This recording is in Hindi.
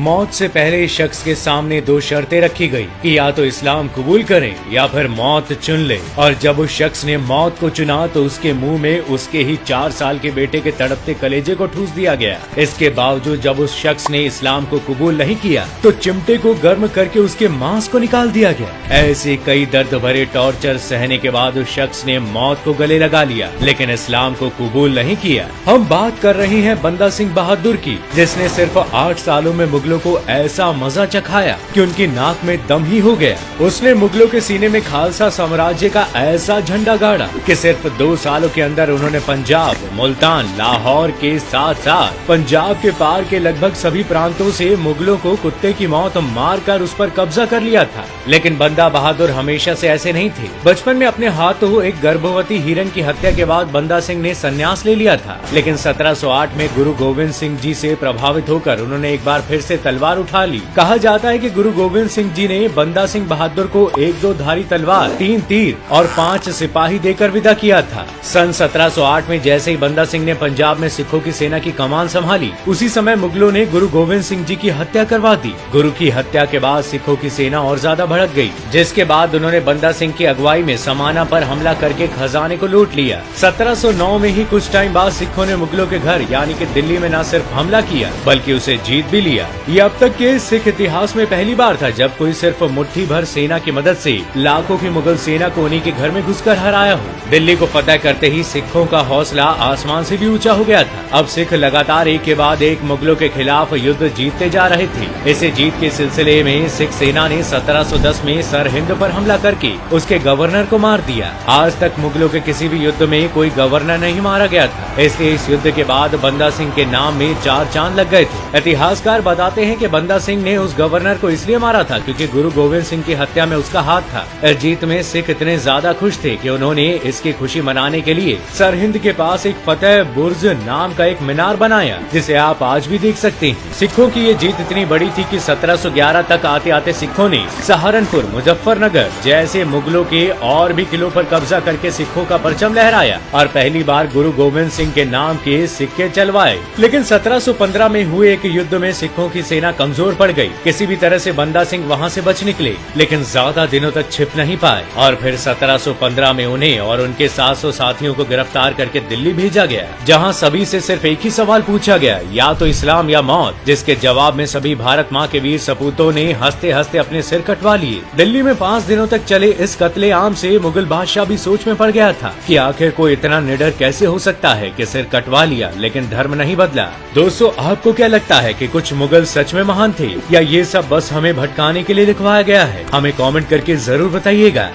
मौत से पहले इस शख्स के सामने दो शर्तें रखी गई कि या तो इस्लाम कबूल करें या फिर मौत चुन ले। और जब उस शख्स ने मौत को चुना तो उसके मुंह में उसके ही 4 साल के बेटे के तड़पते कलेजे को ठूस दिया गया। इसके बावजूद जब उस शख्स ने इस्लाम को कबूल नहीं किया तो चिमटे को गर्म करके उसके मांस को निकाल दिया गया। ऐसे कई दर्द भरे टॉर्चर सहने के बाद उस शख्स ने मौत को गले लगा लिया, लेकिन इस्लाम को कबूल नहीं किया। हम बात कर रहे हैं बंदा सिंह बहादुर की, जिसने सिर्फ 8 सालों में मुगलों को ऐसा मजा चखाया कि उनकी नाक में दम ही हो गया। उसने मुगलों के सीने में खालसा साम्राज्य का ऐसा झंडा गाड़ा कि सिर्फ 2 सालों के अंदर उन्होंने पंजाब, मुल्तान, लाहौर के साथ साथ पंजाब के पार के लगभग सभी प्रांतों से मुगलों को कुत्ते की मौत मारकर उस पर कब्जा कर लिया था। लेकिन बंदा बहादुर हमेशा से ऐसे नहीं थे। बचपन में अपने हाथों एक गर्भवती हिरन की हत्या के बाद बंदा सिंह ने संन्यास ले लिया था, लेकिन 1708 में गुरु गोविंद सिंह जी से प्रभावित होकर उन्होंने एक बार फिर से तलवार उठा ली। कहा जाता है कि गुरु गोविंद सिंह जी ने बंदा सिंह बहादुर को 1-2 धारी तलवार, 3 तीर और 5 सिपाही देकर विदा किया था। सन 1708 में जैसे ही बंदा सिंह ने पंजाब में सिखों की सेना की कमान संभाली, उसी समय मुगलों ने गुरु गोविंद सिंह जी की हत्या करवा दी। गुरु की हत्या के बाद सिखों की सेना और ज्यादा भड़क गई, जिसके बाद उन्होंने बंदा सिंह की अगुवाई में समाना पर हमला करके खजाने को लूट लिया। 1709 में ही कुछ टाइम बाद सिखों ने मुगलों के घर यानी कि दिल्ली में न सिर्फ हमला किया बल्कि उसे जीत भी लिया। ये अब तक के सिख इतिहास में पहली बार था जब कोई सिर्फ मुट्ठी भर सेना की मदद से लाखों की मुगल सेना को उन्हीं के घर में घुसकर हराया हो। दिल्ली को फतह करते ही सिखों का हौसला आसमान से भी ऊंचा हो गया था। अब सिख लगातार एक के बाद एक मुगलों के खिलाफ युद्ध जीतते जा रहे थे। इसे जीत के सिलसिले में सिख सेना ने 1710 में सरहिंद पर हमला करके उसके गवर्नर को मार दिया। आज तक मुगलों के किसी भी युद्ध में कोई गवर्नर नहीं मारा गया था, इसलिए इस युद्ध के बाद बंदा सिंह के नाम में 4 चांद लग गए थे। इतिहासकार बताते हैं कि बंदा सिंह ने उस गवर्नर को इसलिए मारा था क्योंकि गुरु गोविंद सिंह की हत्या में उसका हाथ था। इस जीत में सिख इतने ज्यादा खुश थे कि उन्होंने इसकी खुशी मनाने के लिए सरहिंद के पास एक फतेह बुर्ज नाम का एक मीनार बनाया, जिसे आप आज भी देख सकते हैं। सिखों की ये जीत इतनी बड़ी थी कि 1711 तक आते आते सिखों ने सहारनपुर, मुजफ्फरनगर जैसे मुगलों के और भी किलों पर कब्जा करके सिखों का परचम लहराया और पहली बार गुरु गोविंद सिंह के नाम के सिक्के चलवाए। लेकिन 1715 में हुए एक युद्ध में सिखों की सेना कमजोर पड़ गई। किसी भी तरह से बंदा सिंह वहां से बच निकले, लेकिन ज्यादा दिनों तक छिप नहीं पाए और फिर 1715 में उन्हें और उनके 700 साथियों को गिरफ्तार करके दिल्ली भेजा गया, जहां सभी से सिर्फ एक ही सवाल पूछा गया, या तो इस्लाम या मौत, जिसके जवाब में सभी भारत माँ के वीर सपूतों ने हंसते हंसते अपने सिर कटवा लिए। दिल्ली में 5 दिनों तक चले इस कत्लेआम से मुगल बादशाह भी सोच में पड़ गया था कि आखिर कोई इतना निडर कैसे हो सकता है कि सिर कटवा लिया लेकिन धर्म नहीं बदला। दोस्तों, आपको क्या लगता है कि कुछ मुगल सच में महान थे या ये सब बस हमें भटकाने के लिए लिखवाया गया है? हमें कमेंट करके जरूर बताइएगा।